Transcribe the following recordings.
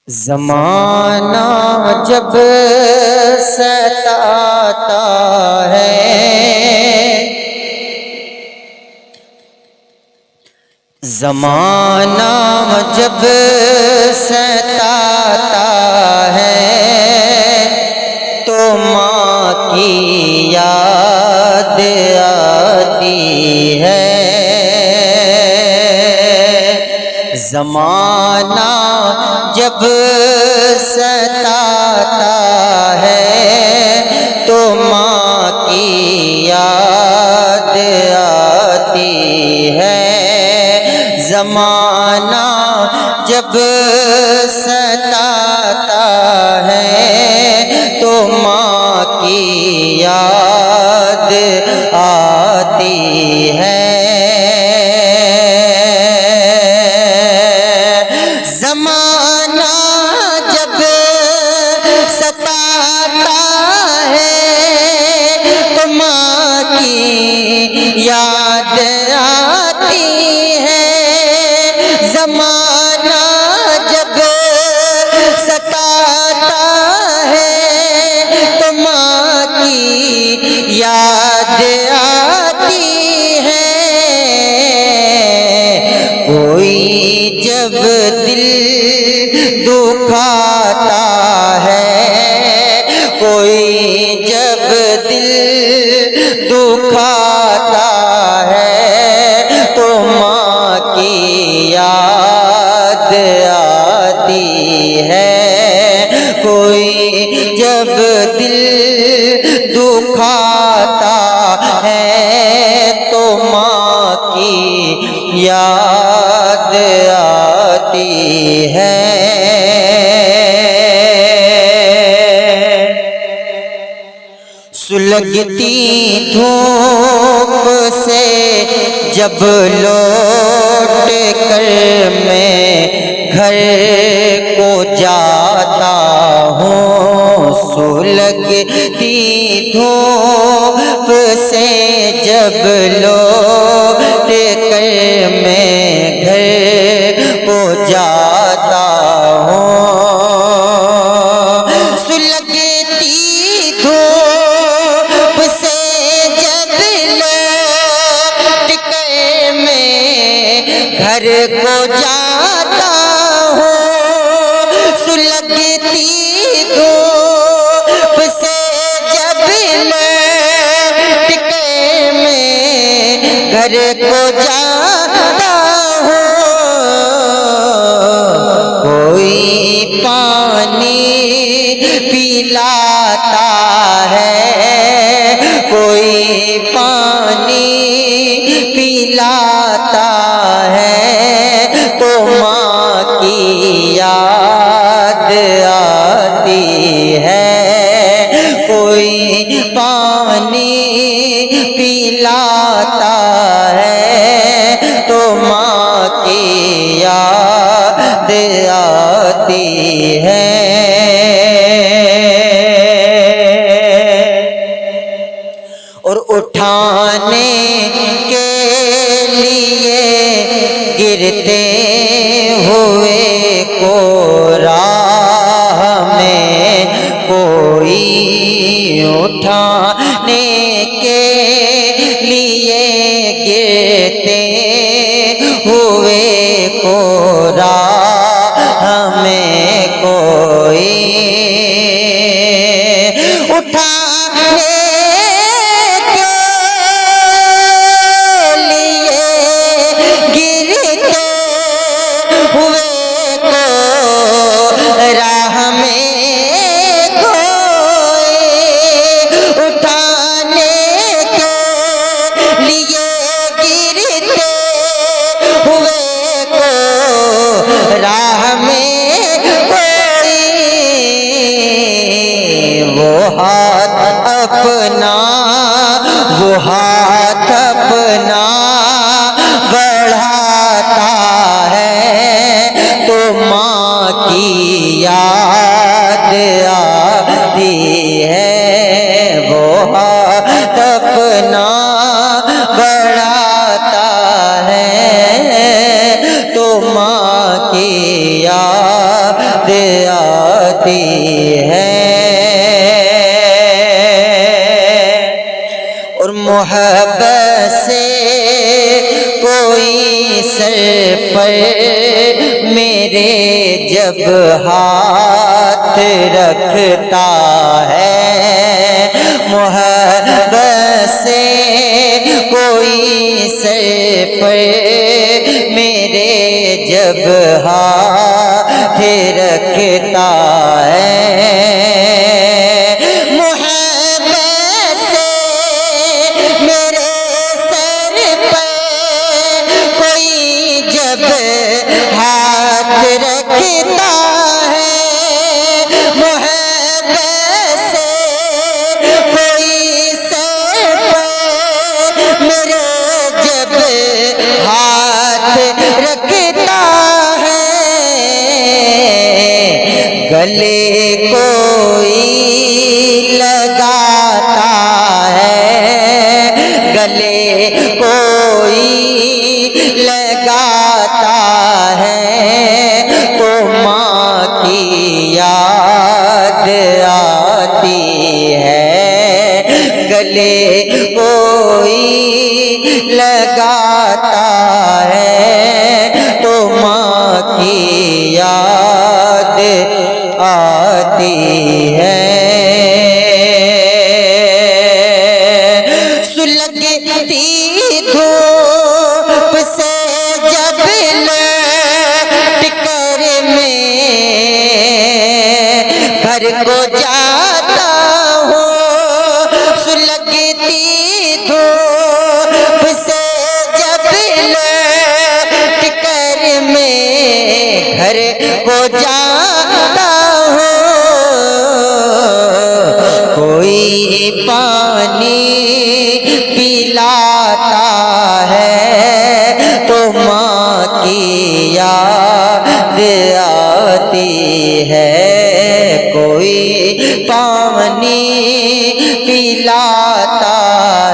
زمانہ جب ستاتا ہے، زمانہ جب ستاتا ہے تو ماں کی یاد آتی ہے۔ زمانہ جب ستاتا ہے تو ماں کی یاد آتی ہے۔ زمانہ جب ستاتا ہے تو ماں کی یاد آتی ہے۔ زمانہ جب ستاتا ہے تو ماں کی یاد آتی ہے۔ زمانہ جب ستاتا ہے تو ماں کی یاد آتی ہے۔ کوئی جب دل دکھاتا ہے، کوئی جب دل دکھاتا ہے تو ماں کی یاد آتی ہے۔ کوئی جب دل دکھاتا ہے تو ماں کی یاد آتی ہے۔ سلگتی دھوپ سے جب لوٹ کر میں گھر کو جاتا ہوں، سلگتی دھوپ سے جب لوٹ کر میں گھر کو جاتا ہوں، سلگتی دھوپ سے جب لوٹ کر میں گھر کو جاتا ہوں، سلگتی دھوپ سے جب لوٹ کر میں گھر کو جاتا ہوں، کوئی پانی پلاتا ہے، کوئی پانی پلاتا ہے تو ماں کی یاد آتی ہے۔ کوئی پانی پلاتا ہے تو ماں کی یاد آتی ہے۔ اور اٹھانے کے لیے گرتے ہوئے کو راہ میں کوئی، اٹھانے کے لیے گرتے ہوئے کو راہ میں کوئی، اٹھانے راہ میں کوئی، اٹھانے کے لیے گرتے ہوئے کو راہ میں کوئی، وہ ہاتھ اپنا بڑھاتا ہے تو ماں کی یاد آتی ہے۔ وہ ہاتھ اپنا بڑھاتا ہے تو ماں کی یاد آتی ہے، اور محبت سے کوئی سر پر میرے جب ہاتھ رکھتا ہے، محبت سے کوئی سر پر میرے جب ہاتھ رکھتا ہے، محبت سے میرے سر پر کوئی جب ہاتھ رکھتا ہے، محبت سے کوئی سر پر میرے جب ہاتھ رکھتا ہے، گلے کوئی لگاتا ہے، گلے کوئی لگاتا ہے، تو ماں کی یاد آتی ہے، گلے کوئی لگاتا ہے، تو ماں کی یاد آتی ہے، سلگتی دھوپ سے جب لٹ کر میں گھر کو جاتا ہوں، سلگتی دھوپ سے جب لٹ کر میں گھر کو جاتا ہوں، کوئی پانی پلاتا ہے، تو ماں کی یاد آتی ہے، کوئی پانی پلاتا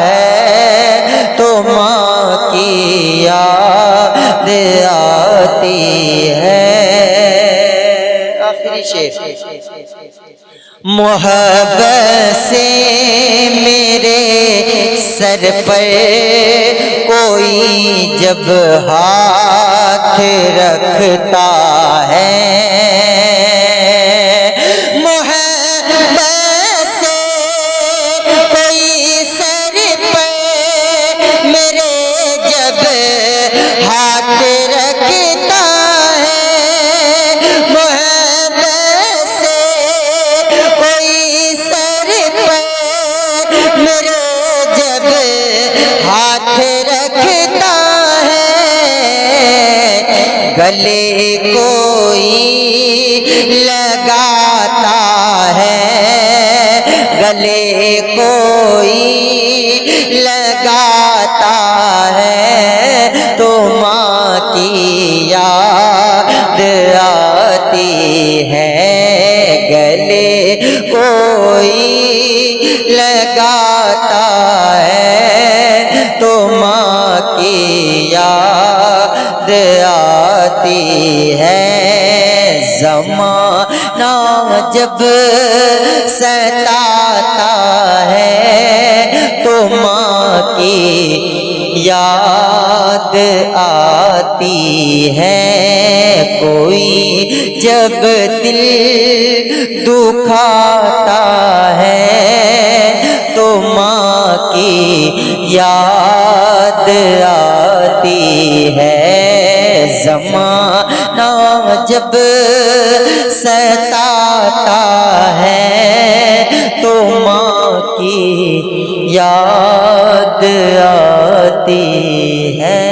ہے، تو ماں کی یاد آتی ہے، آخری شعر، محبت سے میرے سر پر کوئی جب ہاتھ رکھتا ہے، محبت سے کوئی سر پر میرے جب ہاتھ رکھتا ہے، محبت سے کوئی سر پر میرے جب ہاتھ رکھتا ہے، گلے کوئی لگاتا ہے، گلے کوئی لگاتا ہے، تو ماں کی یاد آتی ہے، گلے کوئی لگاتا ہے، تو ماں کی یاد آتی ہے، زمانہ جب ستاتا ہے، تو ماں کی یاد آتی ہے، کوئی جب دل دکھاتا ہے، تو ماں کی یاد آتی ہے، زمانہ جب ستاتا ہے، تو ماں کی یاد آتی ہے۔